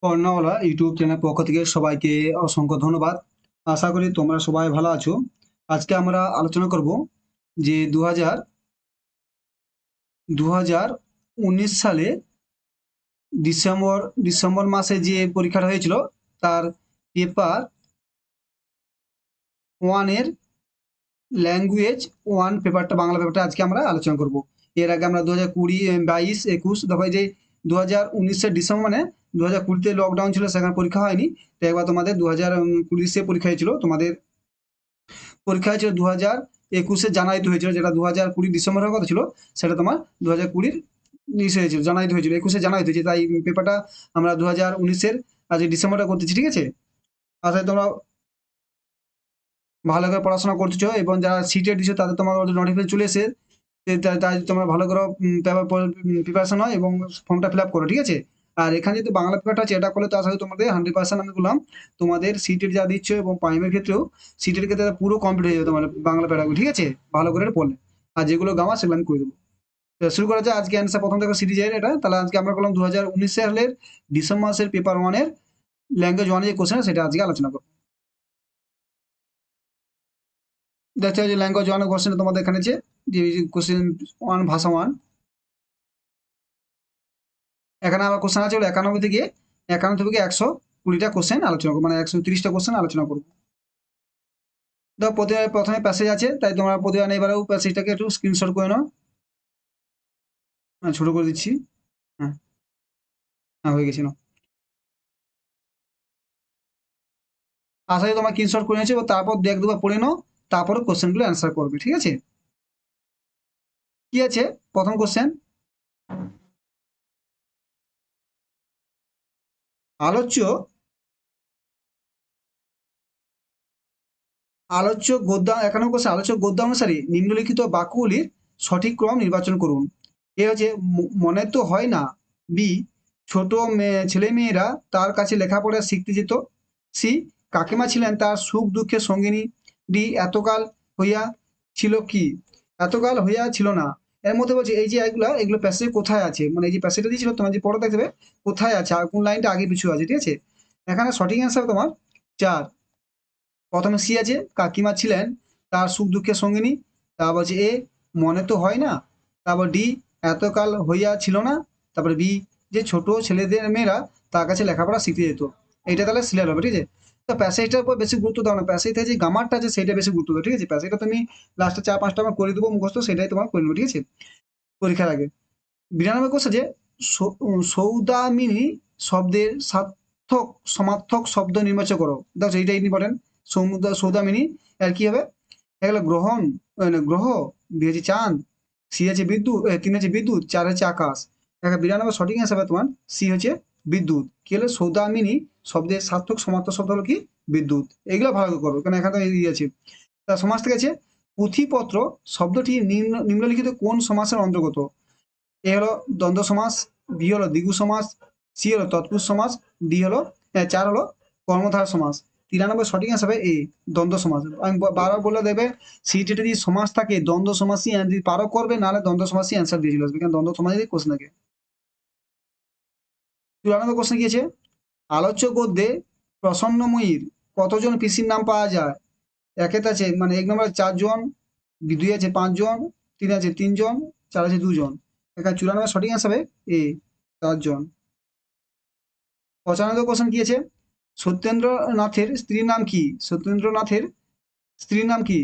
কর্ণওয়ালা YouTube channel পক্ষ থেকে সবাইকে অসংখ্য ধন্যবাদ। আশা করি তোমরা সবাই ভালো আছো। আজকে আমরা আলোচনা করব যে 2019 সালে ডিসেম্বর ডিসেম্বর মাসে যে পরীক্ষাটা হয়েছিল তার পেপার ওয়ানের ল্যাঙ্গুয়েজ ওয়ান পেপারটা বাংলা পেপারটা আজকে আমরা আলোচনা করব। এর আগে আমরা 2020, 22, 21 দেখো এই যে 2019-এর ডিসেম্বর মানে 2020-তে লকডাউন ছিল, সেখানে পরীক্ষা হয়নি। তো একবার তোমাদের 2020-এ পরীক্ষা হয়েছিল, তোমাদের পরীক্ষা হয়েছিল 2021-এ জানুয়ারিতে হয়েছিল, যেটা 2020 ডিসেম্বর হওয়ার কথা ছিল সেটা তোমার 2020-র হয়েছিল, জানুয়ারিতে হয়েছিল, 21-এ জানুয়ারিতে হয়েছে। তাই পেপারটা আমরা 2019-এর আজ ডিসেম্বরটা করতেছি, ঠিক আছে? আশা করি তোমরা ভালো করে পড়াশোনা করছো এবং যারা সিটেট দিচ্ছ তাদের তোমার নোটিফিকেশন চলে এসে তাই তোমরা ভালো করে পেপার প্রিপারেশন হয় এবং ফর্মটা ফিল আপ করো, ঠিক আছে? আর এখানে যেহেতু বাংলা পেপারটা আছে, এটা করলে তো আশা করি তোমাদের 100% আমি বললাম তোমাদের সিটেট যা দিচ্ছ এবং প্রাইমের ক্ষেত্রেও সিটের ক্ষেত্রে পুরো কমপ্লিট হয়ে যাবে তোমার বাংলা পেপারগুলো, ঠিক আছে? ভালো করে এটা পড়লে আর যেগুলো গাওয়া সেগুলো আমি করে দেবো। তো শুরু করা যায় আজকে অ্যান্সার। প্রথম দেখো সিরিজের এটা, তাহলে আজকে আমরা করলাম 2019 সালের ডিসেম্বর মাসের পেপার ওয়ানের ল্যাঙ্গুয়েজ ওয়ানের যে কোশ্চেন সেটা আজকে আলোচনা করবো। দেখতে হবে যে ল্যাঙ্গুয়েজ ওয়ানের কোশ্চেন তোমাদের এখানে যে কোশ্চেন ওয়ান ভাষা ওয়ান, এখানে আবার কোশ্চেন আছে হলো 91 থেকে 120টা কোশ্চেন আলোচনা করবো, মানে 130টা কোশ্চেন আলোচনা করবো। দেখো প্রথমে প্যাসেজ আছে, তাই তোমরা প্রতিবার এবারেও প্যাসেজটাকে একটু স্ক্রিনশট করে নাও। ছোট করে দিচ্ছি। হ্যাঁ, হ্যাঁ, হয়ে গেছে। নাও, আশা করি তোমার স্ক্রিনশট করে নিয়েছো, তারপর দু এক দুবার পড়ে নাও, তারপরে কোশ্চেনগুলো অ্যান্সার করবে, ঠিক আছে? কি আছে প্রথম কোশ্চেন? আলোচ্য আলোচ্য গদ্য, এখানে কোশ্চেন আলোচ্য গদ্য অনুসারে নিম্নলিখিত বাক্যগুলির সঠিক ক্রম নির্বাচন করুন। এ হচ্ছে মনে তো হয় না। বি, ছোট ছেলে মেয়েরা তার কাছে লেখাপড়া শিখতে যেত। সি, কাকিমা ছিলেন তার সুখ দুঃখের সঙ্গিনী। ডি, এতকাল হইয়া ছিল কি, এতকাল হইয়া ছিল না। এর মধ্যে বলছে এই যে এগুলো প্যাসেজ কোথায় আছে, মানে এই যে প্যাসেজটা দিয়েছিল তোমার যে পড়া দেখবে কোথায় আছে আর কোন লাইনটা আগে পিছু আছে, ঠিক আছে? এখানে সঠিক অ্যান্সার তোমার চার। প্রথমে সি আছে কাকিমা ছিলেন তার সুখ দুঃখের সঙ্গিনী, তারপর হচ্ছে এ, মনে তো হয় না, তারপর ডি, এতকাল হইয়া ছিল না, তারপরে বি, যে ছোট ছেলেদের মেয়েরা তার কাছে লেখাপড়া শিখতে যেত। এটা তাহলে সিলেক্ট হবে, ঠিক আছে? তো প্যাসেজটার উপর বেশি গুরুত্ব দাও না, প্যাসেজটা যে গামারটা আছে সেটা বেশি গুরুত্ব দাও, ঠিক আছে? প্যাসেজটা তুমি লাস্টে 4-5টা আমার করে দেবো মুখস্থ, সেটাই তোমার করে নেবো, ঠিক আছে? পরীক্ষার আগে 92 কোশ্চেন যে সৌদামিনী শব্দের সার্থক সমার্থক শব্দ নির্বাচন করো। দেখো এইটা ইম্পর্টেন্ট। সৌদামিনী আর কি হবে? এগুলো গ্রহণ, গ্রহ। দুই হচ্ছে চাঁদ। সি আছে বিদ্যুৎ, তিন হচ্ছে বিদ্যুৎ, চার হচ্ছে আকাশ। দেখো 92 সঠিক অ্যান্সার হবে তোমার সি হচ্ছে বিদ্যুৎ। কি হলো সৌদামিনী শব্দের সার্থক সমার্থক শব্দ হলো কি বিদ্যুৎ। এগুলো ভালো করে করো কারণ এখানে তো এই আছে। তার সমাজ থেকে আছে পুঁথিপত্র শব্দটি নিম্নলিখিত কোন সমাসের অন্তর্গত? এ হলো দ্বন্দ্ব সমাস, বি হলো দ্বিগু সমাস, সি হলো তৎপুরুষ সমাস, ডি হলো চার হলো কর্মধার সমাস। 93 সঠিক অ্যান্সার হবে এ, দ্বন্দ্ব সমাস। আমি বারবার বলে দেবে সিটেটে যদি সমাস থাকে দ্বন্দ্ব সমাসই যদি পারো করবে, নাহলে দ্বন্দ্ব সমাসই অ্যান্সার দিয়ে চলে আসবে, কারণ দ্বন্দ্ব সমাসই কোশ্চেন থাকে। 94 কোশ্চেন কি আছে? আলোচ্য গদ্যে প্রসন্নময়ীর কতজন পিসির নাম পাওয়া যায়? একেতে আছে মানে এক নম্বরে 4 জন, দুই আছে 5 জন, তিন আছে 3 জন, চার আছে 2 জন। এখানে 94 সঠিক অ্যান্সার হবে এ, 4 জন। 95 কোশ্চেন কি আছে? সত্যেন্দ্রনাথের স্ত্রীর নাম কি? সত্যেন্দ্রনাথের স্ত্রীর নাম কি?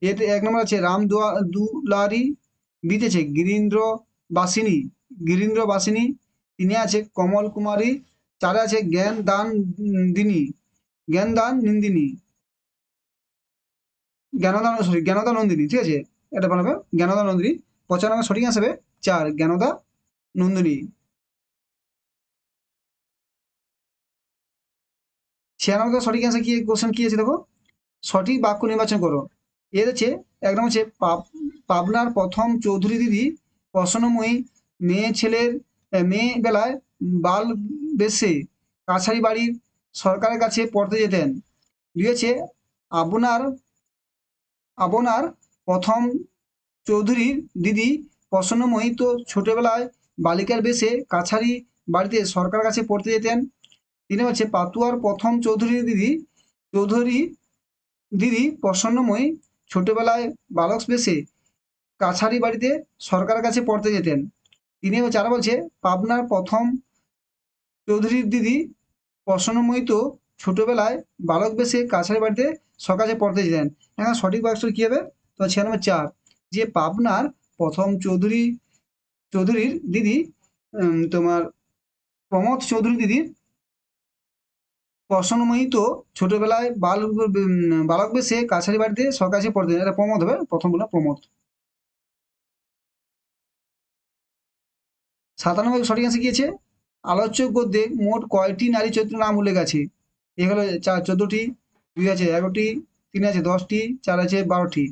এতে এক নম্বর আছে রাম দুলারি, বিতে আছে গিরীন্দ্র বাসিনী, তিনে আছে কমল কুমারী, চারে আছে জ্ঞানদান নিন্দিনী, জ্ঞানদা নন্দিনী, ঠিক আছে? এটা বানাবে জ্ঞানদা নন্দিনী। 95 সঠিক আসবে চার, জ্ঞানদা নন্দিনী। 96 সঠিক অ্যান্সার কি কোশ্চেন কি আছে দেখো? সঠিক বাক্য নির্বাচন করো। এর হচ্ছে এক নম্বর হচ্ছে পাবনার প্রথম চৌধুরী দিদি প্রসন্নময়ী মেয়ে বেলায় বাল বেশে কাছারি বাড়ির সরকারের কাছে পড়তে যেতেন। দুই হচ্ছে আপনার আপনার প্রথম চৌধুরীর দিদি প্রসন্নময়ী তো ছোটবেলায় বালিকার বেশে কাছারি বাড়িতে সরকার কাছে পড়তে যেতেন। তিনি হচ্ছে পাতুয়ার প্রথম চৌধুরী দিদি প্রসন্নময়ী ছোটবেলায় বালক বেশে কাছারি বাড়িতে সরকারের কাছে পড়তে যেতেন। তিনি যারা বলছে পাবনার প্রথম চৌধুরীর দিদি প্রসন্নময়ী তো ছোটবেলায় বালক বেশে কাছারি বাড়িতে সকালে পড়তে যেতেন। এখন সঠিক বাক্সটা কি হবে? তো 6 নম্বর 4, যে পাবনার প্রথম চৌধুরীর দিদি তোমার প্রমোদ চৌধুরী দিদির প্রসন্নময়ী তো ছোটবেলায় বালক বেশে কাছারি বাড়িতে সকালে পড়তে যেতেন। এটা প্রমোদ হবে, প্রথম বললাম প্রমোদ। 97 সঠিক অ্যান্সার কি আছে? আলোচ্য গদ্যে মোট কয়টি নারী চরিত্র নাম উল্লেখ আছে? এগুলো 14টি, 2 আছে 11টি, 3 আছে 10টি, 4 আছে 12টি।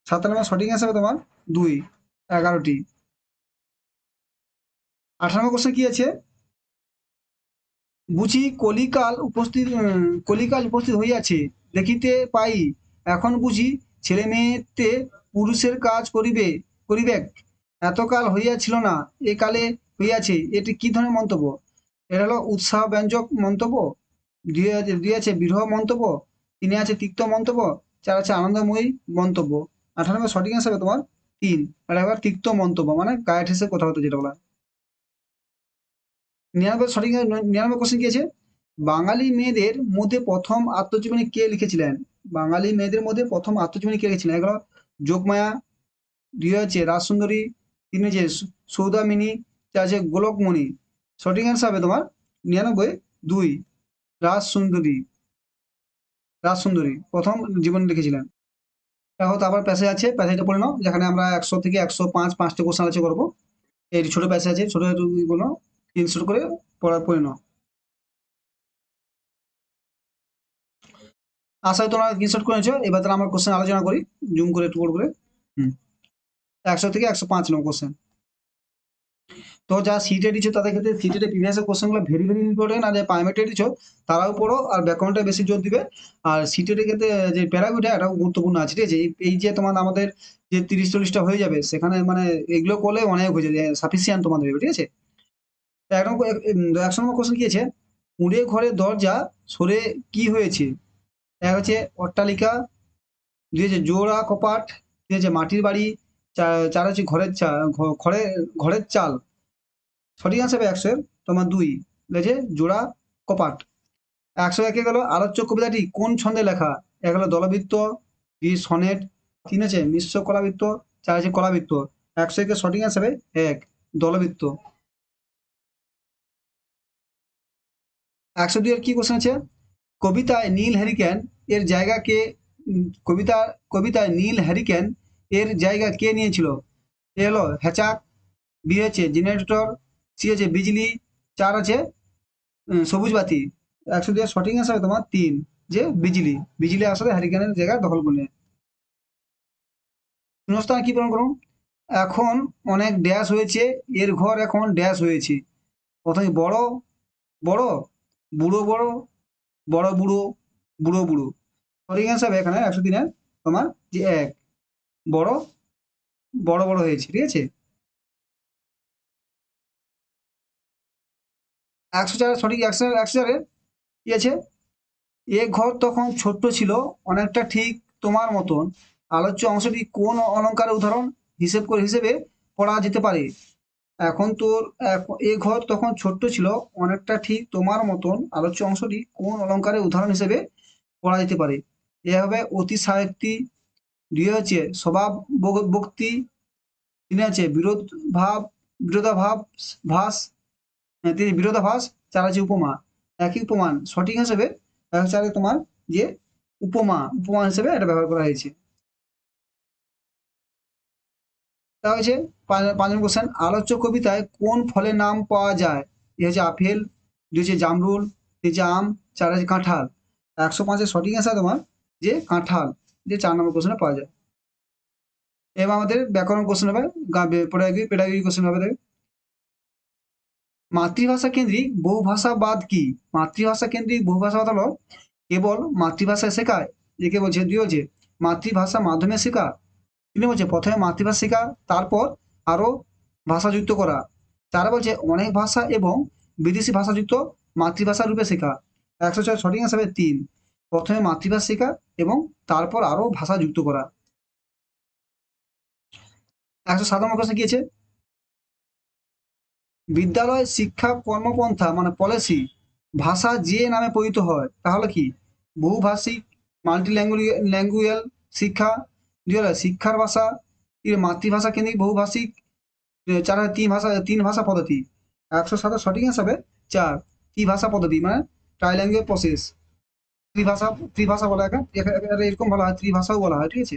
97 সঠিক অ্যান্সার হবে তোমার 2, 11টি। 18 কোশ্চেন কি আছে? বুঝি কলিকাল উপস্থিত হইয়াছে, দেখিতে পাই এখন বুঝি ছেলে মেয়েতে পুরুষের কাজ করিবেক, এতকাল হইয়াছিল না এ কালে হইয়াছে। এটি কি ধরনের মন্তব্য? এটা হলো উৎসাহ ব্যঞ্জক মন্তব্য, 2 আছে বিরহ মন্তব্য, 3 আছে তিক্ত মন্তব্য, 4 আছে আনন্দময়ী মন্তব্য। 98 সঠিক অ্যান্সার হবে তোমার 3, এটা একবার তিক্ত মন্তব্য, মানে গায়ে ঠেসে কথা হতো যেটা বলা। 99 কোশ্চেন কি আছে? বাঙালি মেয়েদের মধ্যে প্রথম আত্মজীবনী কে লিখেছিলেন? বাঙালি মেয়েদের মধ্যে প্রথম আত্মজীবনী কে লিখেছিলেন? এগুলো যোগমায়া, 2 আছে রাজসুন্দরী, 3 আছে সৌদামিনী, 4 আছে গোলকমণি। সঠিক অ্যান্সার হবে তোমার 99, 2, রাজসুন্দরী। রাজসুন্দরী প্রথম জীবন লিখেছিলেন। দেখো তো আবার প্যাসেজ আছে, প্যাসেজটা পড়ে নাও, যেখানে আমরা 100 থেকে 105 5টা কোশ্চেন আলোচনা করবো। এই ছোট প্যাসেজ আছে, ছোট গুলো স্ক্রিনশট করে পড়ে নাও। আশা করি তোমরা স্ক্রিনশট করেছো। এবার তাহলে আমরা কোশ্চেন আলোচনা করি, জুম করে একটু করে। হুম 100 থেকে 105 নম্বর কোশ্চেন। তো যা সিটে দিচ্ছ তাদের ক্ষেত্রে সিটের প্রিভিয়াস কোশ্চেন গুলো ভেরি ভেরি ইম্পর্টেন্ট, আর যে প্রাইমেটে দিচ্ছ তারাও পড়ো, আর ব্যাকগ্রাউন্ডটা বেশি জোর দিবে। আর সিটের ক্ষেত্রে যে প্যারাগুটা এটাও গুরুত্বপূর্ণ আছে, ঠিক আছে? এই যে তোমার আমাদের যে 30-40টা হয়ে যাবে, সেখানে মানে এগুলো করলে অনেক হয়ে যাবে, সাফিসিয়েন্ট তোমাদের হবে, ঠিক আছে? তো 1 নম্বর কোশ্চেন কি আছে? কুঁড়ে ঘরের দরজা সরে কি হয়েছে? এক হচ্ছে অট্টালিকা, 2 হচ্ছে জোড়া কপাট, 3 হচ্ছে মাটির বাড়ি, 4 হচ্ছে ঘরের চাল। সঠিক আনসার হবে 100 তোমার 2, যে জোড়া কপাট। 101 গেল আলোচ্য কবিতাটি কোন ছন্দে লেখা? এক হলো দলবৃত্ত, 2 সনেট, 3 আছে মিশ্র কলাবৃত্ত, 4 আছে কলাবৃত্ত। 101 সঠিক আনসার হবে 1, দলবৃত্ত। 102 এর কি কোশ্চেন আছে? কবিতায় নীল হ্যারিকেন এর জায়গা কে কবিতায় নীল হ্যারিকেন এর জায়গা কে নিয়েছিল? এ হলো হ্যাচাক, বি হচ্ছে জেনারেটর, সি হচ্ছে বিজলি, 4 আছে সবুজ বাতি। 102 সঠিক অ্যান্সার হবে তোমার 3, যে বিজলি। বিজলি আসলে হ্যারিকেনের জায়গা দখল করলে। শূন্যস্থান কি পূরণ করুন? এখন অনেক ড্যাশ হয়েছে, এর ঘর এখন ড্যাশ হয়েছে। প্রথমে বড় বড়, বুড়ো বড়, বড় বুড়ো, বুড়ো বুড়ো। সঠিক অ্যান্সার হবে এখানে 103 তোমার যে 1, বড় বড় বড় হয়েছে, ঠিক আছে? 104 সঠিক। 104 কি আছে? এ ঘর তখন ছোট্ট ছিল অনেকটা ঠিক তোমার মতন। আলোচ্য অংশটি কোন অলংকারের উদাহরণ হিসেবে পড়া যেতে পারে? এখন তোর এ ঘর তখন ছোট্ট ছিল অনেকটা ঠিক তোমার মতন, আলোচ্য অংশটি কোন অলংকারের উদাহরণ হিসেবে পড়া যেতে পারে? এ হবে অতিশয়োক্তি, 2 হচ্ছে স্বভাব ভক্তি, 3 হচ্ছে বিরোধাভাব ভাস, 3 বিরোধাভাস, 4 হচ্ছে উপমা। একই উপমান। সঠিক হিসেবে 104 তোমার যে উপমা হিসেবে এটা ব্যবহার করা হয়েছে। তা হচ্ছে 5 নম্বর কোশ্চেন, আলোচ্য কবিতায় কোন ফলের নাম পাওয়া যায়? এ হচ্ছে আপেল, 2 হচ্ছে জামরুল, 3 হচ্ছে আম, 4 হচ্ছে কাঁঠাল। 105 সঠিক অ্যান্সার তোমার যে কাঁঠাল, যে 4 নম্বর কোশ্চেনে পাওয়া যায়। এবার আমাদের ব্যাকরণ কোশ্চেন হবে, পেডাগোগি কোশ্চেন হবে। মাতৃভাষা কেন্দ্রিক বহুভাষাবাদ কি? মাতৃভাষা কেন্দ্রিক বহুভাষাবাদ হলো কেবল মাতৃভাষায় শেখায়, একে বলছে 2 হচ্ছে মাতৃভাষা মাধ্যমে শেখা, 3 বলছে প্রথমে মাতৃভাষা শেখা তারপর আরো ভাষা যুক্ত করা, 4 বলছে অনেক ভাষা এবং বিদেশি ভাষা যুক্ত মাতৃভাষা রূপে শেখা। 106 সঠিক অ্যান্সার হবে 3। প্রথমে মাতৃভাষা শেখা এবং তারপর আরো ভাষা যুক্ত করা। 107 নম্বর কোশ্চেন কি আছে? বিদ্যালয় শিক্ষা কর্মপন্থা মানে পলিসি ভাষা যে নামে পরিচিত হয় তাহলে কি? বহুভাষিক, ল্যাঙ্গুয়াল শিক্ষা, শিক্ষার ভাষা, মাতৃভাষা কেন্দ্রিক বহুভাষিক, চার তিন ভাষা পদ্ধতি। 107 সঠিক অ্যান্সার হবে 4 ত্রিভাষা পদ্ধতি মানে ট্রাইল্যাঙ্গুয়েজ প্রসেস। ত্রিভাষা ত্রিভাষা বলা হয়, এরকম বলা হয়, ত্রিভাষাও বলা হয়, ঠিক আছে?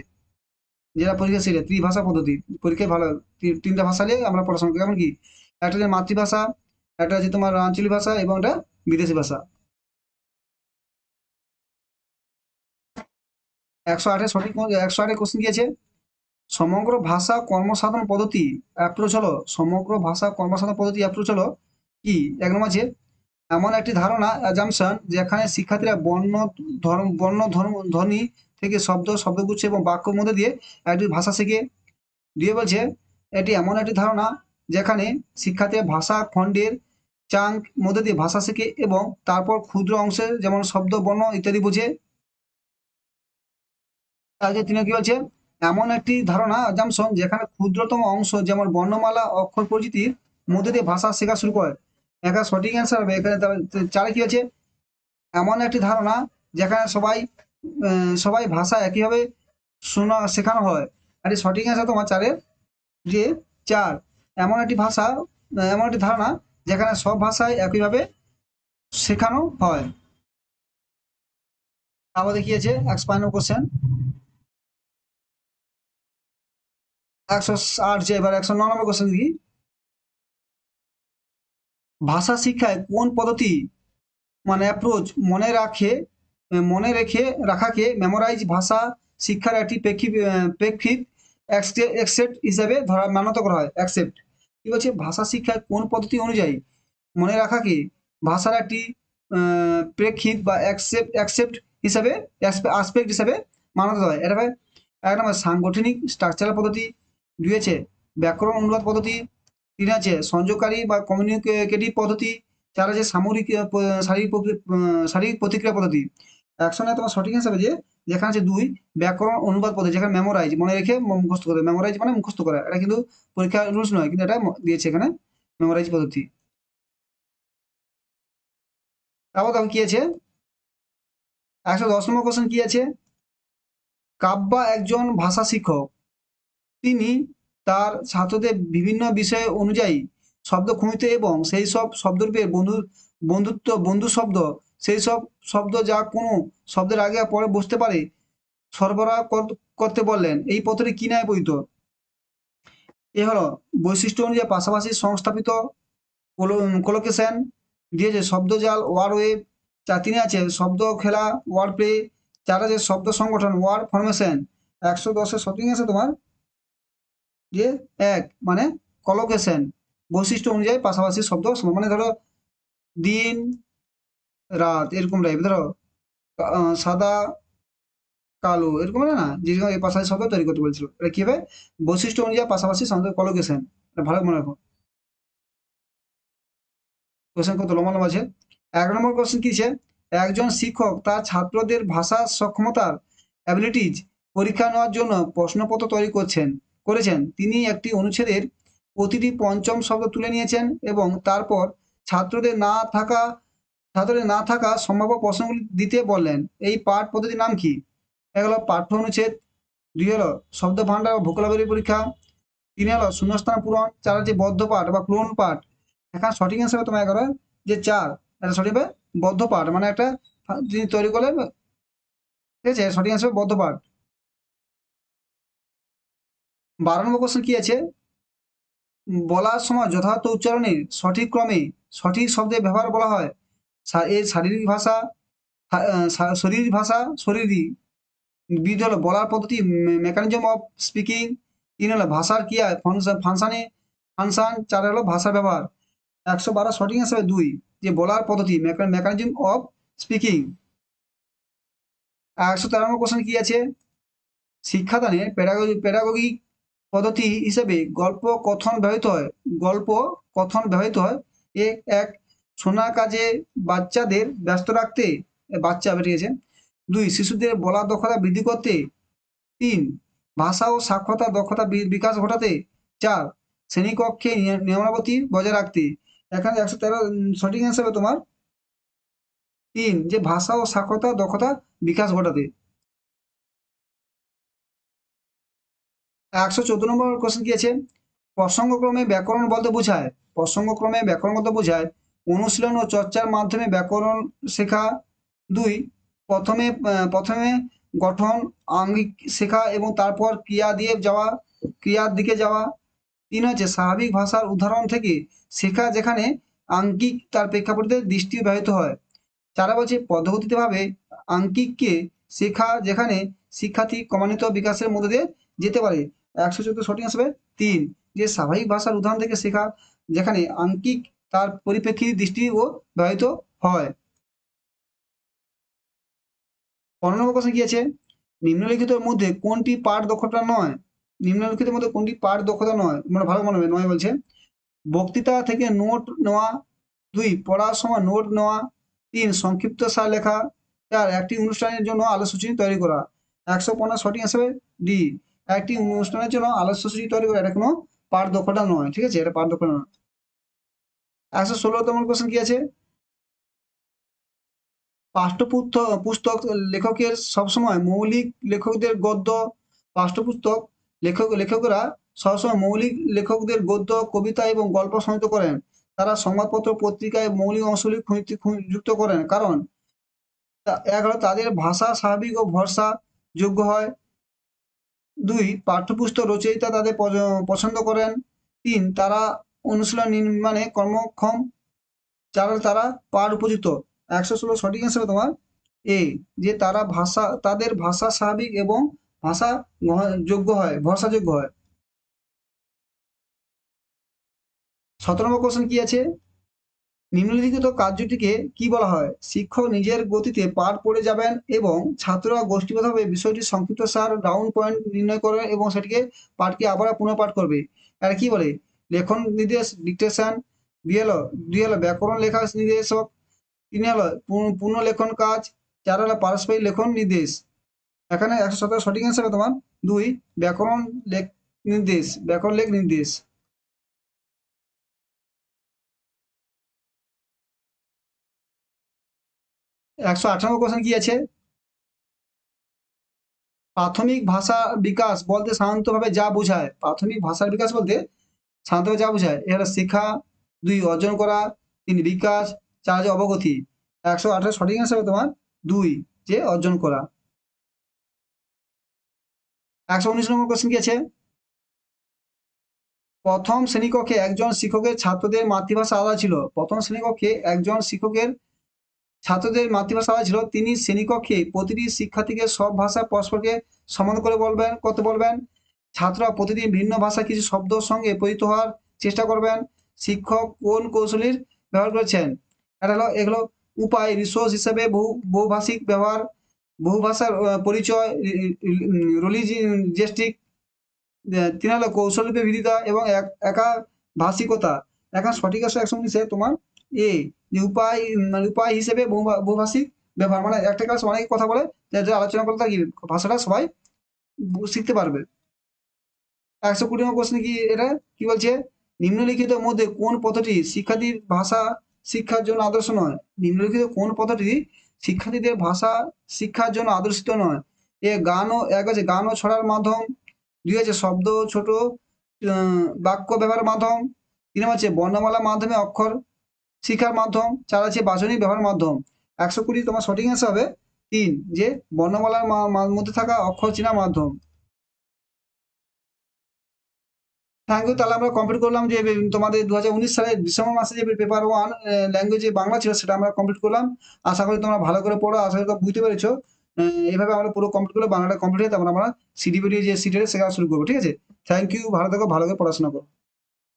যেটা পরীক্ষা ছিল ত্রিভাষা পদ্ধতি, পরীক্ষায় ভালো তিনটা ভাষা নিয়ে আমরা পড়াশোনা করি, যেমন কি একটা হচ্ছে মাতৃভাষা, একটা হচ্ছে তোমার আঞ্চলিক ভাষা এবং একটা বিদেশি ভাষা। 108 সঠিক, 108 কোশ্চেন কি আছে? সমগ্র ভাষা কর্মসাধন পদ্ধতি অ্যাপ্রোচ হলো, সমগ্র ভাষা কর্মসাধন পদ্ধতি অ্যাপ্রোচ হলো কি? এক নম্বর আছে এমন একটি ধারণা অ্যাজাম্পশন যেখানে শিক্ষার্থীরা ধ্বনি থেকে শব্দগুচ্ছ এবং বাক্যের মধ্যে দিয়ে একটি ভাষা শেখে। দিয়ে বলছে এটি এমন একটি ধারণা যেখানে শিক্ষার্থীরা ভাষা খণ্ডের চাঙ্ক মধ্যে দিয়ে ভাষা শেখে এবং তারপর ক্ষুদ্র অংশে যেমন শব্দ, বর্ণ ইত্যাদি বোঝে। আগে তিনি কি বলছে? এমন একটি ধারণা জামসন যেখানে ক্ষুদ্রতম অংশ যেমন বর্ণমালা অক্ষর পরিচিতির মধ্যে দিয়ে ভাষা শেখা শুরু করে। একটা সঠিক অ্যান্সার হবে এখানে। চারে কি আছে? এমন একটি ধারণা যেখানে সবাই ভাষা একইভাবে শেখানো হয়। আর এই সঠিক অ্যান্সার তোমার চারের যে 4 এমন একটি ভাষা, এমন একটি ধারণা যেখানে সব ভাষায় একইভাবে শেখানো হয়। আবার দেখিয়েছে এক্সপাইনো কোশ্চেন 108, যে এবার 109 নম্বর কোশ্চেন কি? ভাষা শিক্ষায় কোন পদ্ধতি মানে অ্যাপ্রোচ মনে রেখে রাখাকে মেমোরাইজ ভাষা শিক্ষার একটি প্রেক্ষিত অ্যাকসেপ্ট হিসাবে মানত করা হয়। অ্যাকসেপ্ট কি বলছে? ভাষা শিক্ষার কোন পদ্ধতি অনুযায়ী মনে রাখাকে ভাষার একটি প্রেক্ষিত বা অ্যাকসেপ্ট হিসাবে আসপেক্ট হিসাবে মানত হয়। এটা ভাই এক নম্বর সাংগঠনিক স্ট্রাকচারাল পদ্ধতি, দুই আছে ব্যাকরণ অনুবাদ পদ্ধতি, তিন আছে সংযোগকারী বা কমিউনিকেটিভ পদ্ধতি, চার আছে শারীরিক প্রতিক্রিয়া পদ্ধতি। একশনে তোমার সঠিক হিসাবে যে যেখানে আছে দুই ব্যাকরণ অনুবাদ পদ্ধতি, যেখানে মেমোরাইজ মনে রেখে মুখস্থ করে, মেমোরাইজ মানে মুখস্থ করা, এটা কিন্তু পরীক্ষার রুলস নয়, কিন্তু এটা দিয়েছে এখানে মেমোরাইজ পদ্ধতি। তারপর তখন কি আছে? 110 নম্বর কোশ্চেন কি আছে? কাব্যা একজন ভাষা শিক্ষক, তিনি তার ছাত্রদের বিভিন্ন বিষয় অনুযায়ী শব্দ খুঁজতে এবং সেই সব শব্দরূপে বন্ধু শব্দ, সেই সব শব্দ যা কোনো শব্দের আগে আর পরে বসতে পারে সরবরাহ করতে বললেন। এই পদ্ধতি কি নামে পরিচিত? এ হলো বৈশিষ্ট্য অনুযায়ী পাশাপাশি সংস্থাপিত কোলোকেশন, দিয়েছে শব্দজাল ওয়ার্ড ওয়েব, তিনে আছে শব্দ খেলা ওয়ার্ড প্লে, চার আছে শব্দ সংগঠন ওয়ার্ড ফরমেশন। 110-এর সঠিক আছে তোমার যে এক মানে কলোকেশন, বৈশিষ্ট্য অনুযায়ী পাশাপাশি শব্দ মানে ধরো দিন রাত এরকম টাইপ, ধরো সাদা কালো এরকম না, যে এই পাশাপাশি শব্দ তৈরি করতে বলছিল, এটা কি হবে? বৈশিষ্ট্য অনুযায়ী পাশাপাশি শব্দ কলোকেশন। এটা ভালো মনে রাখো। কোশ্চেন কত লম্বা লম্বা আছে। 1 নম্বর কোশ্চেন কি আছে? একজন শিক্ষক তার ছাত্রদের ভাষা সক্ষমতার অ্যাবিলিটিজ পরীক্ষা নেওয়ার জন্য প্রশ্নপত্র তৈরি করেছেন। তিনি একটি অনুচ্ছেদের প্রতিটি পঞ্চম শব্দ তুলে নিয়েছেন এবং তারপর ছাত্রদের না থাকা ছাত্রদের না থাকা সম্ভাব্য প্রশ্নগুলি দিতে বললেন। এই পাঠ পদ্ধতির নাম কি? এক হলো পাঠ্য অনুচ্ছেদ, দুই হলো শব্দ ভাণ্ডার বা ভোকাবুলারি পরীক্ষা, তিন হলো শূন্যস্থান পূরণ, চার হচ্ছে বদ্ধ পাঠ বা ক্লোন পাঠ। এখানে সঠিক অ্যান্সার হবে তোমার 11 যে 4, এটা সঠিক হবে বদ্ধ পাঠ মানে একটা যিনি তৈরি করলেন, ঠিক আছে? সঠিক অ্যান্সার হবে বদ্ধ পাঠ। 12 নম্বর কোশ্চেন কি আছে? বলার সময় যথার্থ উচ্চারণের সঠিক ক্রমে সঠিক শব্দের ব্যবহার বলা হয়। এর শারীরিক ভাষা, শরীর ভাষা, শরীরী বিধ হলো বলার পদ্ধতি, মেকানিজম অফ স্পিকিং, তিন হলো ভাষার ক্রিয়া ফাংশন, চার হলো ভাষার ব্যবহার। 112 সঠিক হিসাবে দুই যে বলার পদ্ধতি, মেকানিজম অফ স্পিকিং। 113 কোশ্চেন কি আছে? শিক্ষাদানে প্যাডাগোগিক পদ্ধতি হিসেবে গল্প কথন ব্যবহৃত হয়। গল্প কথন ব্যবহৃত হয়। এক শোনা কাজে বাচ্চাদের ব্যস্ত রাখতে, বাচ্চা বেরিয়ে গেছে। 2 শিশুদের বলার দক্ষতা বৃদ্ধি করতে। 3 ভাষা ও সাক্ষরতার দক্ষতা বিকাশ ঘটাতে। 4 শ্রেণীকক্ষে নিয়মাবলী বজায় রাখতে। এখানে 113 সঠিক অ্যান্সার হবে তোমার 3, যে ভাষা ও সাক্ষরতার দক্ষতা বিকাশ ঘটাতে। 114 নম্বর কোশ্চেন কি আছে, প্রসঙ্গক্রমে ব্যাকরণ বলতে বোঝায়। প্রসঙ্গক্রমে ব্যাকরণ বলতে বোঝায় অনুশীলন ও চর্চার মাধ্যমে ব্যাকরণ শেখা। 2 প্রথমে গঠন আঙ্গিক শেখা এবং তারপর ক্রিয়ার দিকে যাওয়া। 3 হচ্ছে স্বাভাবিক ভাষার উদাহরণ থেকে শেখা, যেখানে আঙ্গিক তার প্রেক্ষাপটে দৃষ্টি ব্যাহত হয়। 4 বলছে পদ্ধতিগতভাবে আঙ্কিককে শেখা, যেখানে শিক্ষার্থী ক্রমান্বিত বিকাশের মধ্যে দিয়ে যেতে পারে। 114 সঠিক আসবে 3, যে স্বাভাবিক ভাষার উদাহরণ থেকে শেখা, যেখানে আঙ্কিক তার পরিপ্রেক্ষিতে দৃষ্টি ও ব্যাহত হয়। 15 নম্বর কোশ্চেন কি আছে, নিম্নলিখিতের মধ্যে কোনটি পাঠ দক্ষতা নয়? নিম্নলিখিতের মধ্যে কোনটি পাঠ দক্ষতা নয়? মানে ভালো মনে হবে, নয় বলছে। বক্তৃতা থেকে নোট নেওয়া। 2 পড়ার সময় নোট নেওয়া। 3 সংক্ষিপ্ত সার লেখা। 4 একটি অনুষ্ঠানের জন্য আলোকসূচি তৈরি করা। 115 সঠিক হিসেবে ডি, একটি অনুষ্ঠানের জন্য আলোকসূচি তৈরি করা, এটা কোনো পাঠ দক্ষতা নয়, ঠিক আছে, এটা পাঠ দক্ষতা নয়। 116তম কোশ্চেন কি আছে, পুস্তক লেখকের সবসময় মৌলিক লেখকদের গদ্য। পাঠ্যপুস্তক লেখকরা সবসময় মৌলিক লেখকদের গদ্য, কবিতা এবং গল্প সংযুক্ত করেন। তারা সংবাদপত্র পত্রিকায় মৌলিক অংশগুলি যুক্ত করেন, কারণ 11 তাদের ভাষা স্বাভাবিক ও ভরসা যোগ্য হয়। 2 পাঠ্যপুস্তক রচয়িতা তাদের পছন্দ করেন। 3 তারা অনুশীলন নির্মাণে কর্মক্ষম। 4 তারা পাঠ উপযুক্ত। 116 সঠিক হিসেবে তোমার এ, যে তাদের ভাষা স্বাভাবিক এবং ভাষা যোগ্য হয়, ভরসাযোগ্য হয়। 17 নম্বর কোশ্চেন কি আছে, নিম্নলিখিত কার্যটিকে কি বলা হয়? শিক্ষক নিজের গতিতে পাঠ পড়ে যাবেন এবং ছাত্ররা গোষ্ঠীগতভাবে বিষয়টি সংক্ষিপ্ত সার ডাউন পয়েন্ট নির্ণয় করে এবং সেটিকে পাঠকে আবার পুনঃপাঠ করবে। আর কি বলে? লেখন নির্দেশ, ডিকটেশন। 2 হলো ব্যাকরণ লেখা নির্দেশক। 3 হলো পুনঃলেখন কাজ। 4 হলো পারস্পরিক লেখন নির্দেশ। এখানে 117 সঠিক অ্যান্সার তোমার 2 ব্যাকরণ লেখ নির্দেশ, ব্যাকরণ লেখ নির্দেশ। 118 নম্বর কোশ্চেন কি আছে, প্রাথমিক ভাষা বিকাশ বলতে সাধারণতভাবে যা বোঝায়। প্রাথমিক ভাষার বিকাশ বলতে সাধারণতভাবে যা বোঝায়, এ হলো শেখা। 2 অর্জন করা। 3 বিকাশ। 4 যে অবগতি। 118 সঠিক অ্যান্সার হবে তোমার 2, যে অর্জন করা। 119 নম্বর কোশ্চেন কি আছে, প্রথম শ্রেণীকক্ষে একজন শিক্ষকের ছাত্রদের মাতৃভাষা আলাদা ছিল। প্রথম শ্রেণীকক্ষে একজন শিক্ষকের ছাত্রদের মাতৃভাষা আলাদা ছিল। তিনি শ্রেণীকক্ষে প্রতিটি শিক্ষার্থীকে সব ভাষা পরস্পরকে সমান করে করতে বলবেন। ছাত্ররা প্রতিদিন ভিন্ন ভাষা কিছু শব্দের সঙ্গে পরিচিত হওয়ার চেষ্টা করবেন। শিক্ষক কোন কৌশলীর ব্যবহার করেছেন? এগুলো উপায়, রিসোর্স হিসেবে বহুভাষিক ব্যবহার, বহু ভাষার পরিচয়, রোলিজেস্টিক। 3 হলো কৌশল বিবিধতা এবং একাভাষিকতা। এখন সঠিক আছে 119 তোমার এ, যে উপায়, মানে উপায় হিসেবে বহুভাষিক ব্যবহার, মানে একটা ক্লাস অনেক কথা বলে, যে আলোচনা করলে তার কি ভাষাটা সবাই শিখতে পারবে। 120 নম্বর কোশ্চেন কি, এটা কি বলছে, নিম্নলিখিত মধ্যে কোন পদ্ধতি শিক্ষার্থীর ভাষা শিক্ষার জন্য আদর্শ নয়? নিম্নলিখিত কোন পদ্ধতি শিক্ষার্থীদের ভাষা শিক্ষার জন্য আদর্শিত নয়? এক হচ্ছে গান ও ছড়ার মাধ্যম। 2 হচ্ছে শব্দ ছোট বাক্য ব্যবহারের মাধ্যম। 3 হচ্ছে বর্ণমালার মাধ্যমে অক্ষর শিক্ষার মাধ্যম। 4 হচ্ছে বাচনিক ব্যবহার মাধ্যম। 120 তোমার সঠিক অ্যান্সার হবে 3, যে বর্ণমালার মধ্যে থাকা অক্ষর চেনার মাধ্যম। থ্যাংক ইউ, তাহলে আমরা কমপ্লিট করলাম যে তোমাদের 2019 সালের ডিসেম্বর মাসে যে পেপার 1 ল্যাঙ্গুয়েজে বাংলা ছিল, সেটা আমরা কমপ্লিট করলাম। আশা করি তোমরা ভালো করে পড়ো, আশা করি বুঝতে পেরেছো। এইভাবে আমরা পুরো কমপ্লিট করলে বাংলাটা কমপ্লিট হয়ে তারপর আমরা সিডিপিডি যে সিটের শেখা শুরু করবো, ঠিক আছে। থ্যাংক ইউ, ভালো থেকো, ভালো করে পড়াশোনা করো।